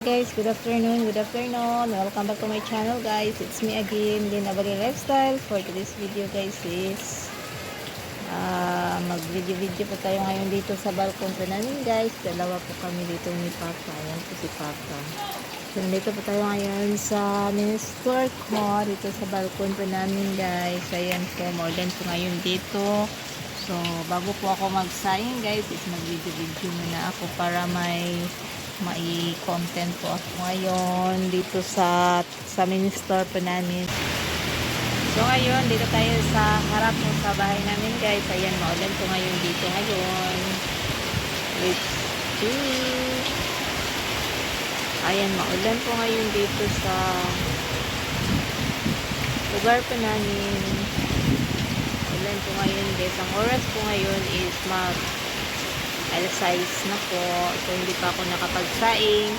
Guys, good afternoon, welcome back to my channel guys. It's me again, Lynn Abali Lifestyle. For today's video guys is mag video po tayo ngayon dito sa balkon po namin guys. Dalawa po kami dito ni Papa. Ayan po si Papa. So dito po tayo ngayon sa mini store ko dito sa balkon po namin guys. Ayan po, modern po ngayon dito. So bago po ako magsaing guys, is mag video muna ako para may content po ako ngayon dito sa mini store po namin. So ngayon dito tayo sa harap po sa bahay namin guys. Ayan, maulan po ngayon dito ngayon. Let's see. Ayan, maulan po ngayon dito sa lugar po namin. Maulan po ngayon guys. Ang oras po ngayon is alas 6 na po. So, hindi pa ako nakapagsaing.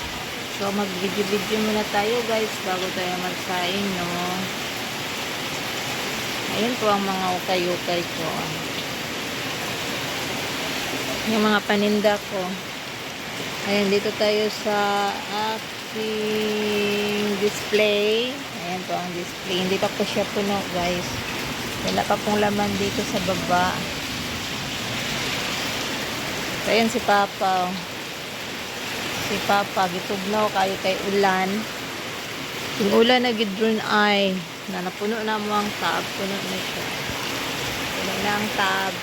So, mag-video muna tayo guys bago tayo magsaing, no? Ayun po ang mga ukay-ukay ko. Yung mga paninda ko. Ayan, dito tayo sa aking display. Ayan po ang display. Hindi pa po siya puno guys. Wala pa pong laman dito sa baba. So, ayan si Papa. Si Papa, gitugnaw kayo kay ulan. Yung ulan na gidron ay na napuno na mo ang tab. Puno na siya. Puno na ang tab.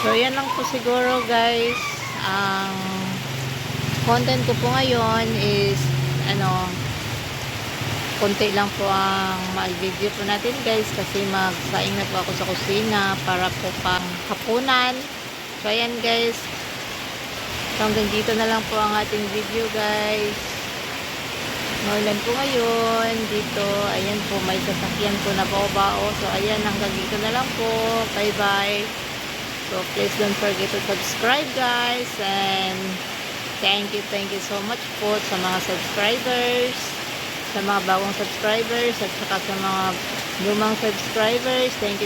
So, yan lang po siguro guys. Ang content ko po ngayon is konti lang po ang mag-video po natin guys kasi magsaing na po ako sa kusina para po pang hapunan. So ayan guys, so hanggang dito na lang po ang ating video guys. Maulan po ngayon dito. Ayan po, may sasakyan po na bao-bao. So ayan, hanggang dito na lang po. Bye bye. So please don't forget to subscribe guys, and thank you so much po sa mga subscribers, sa mga bagong subscribers at saka sa mga lumang subscribers. Thank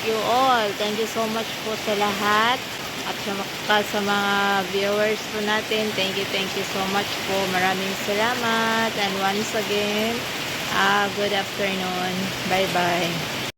you all. Thank you so much po sa lahat at sa mga viewers po natin. Thank you so much po. Maraming salamat, and once again, good afternoon. Bye bye.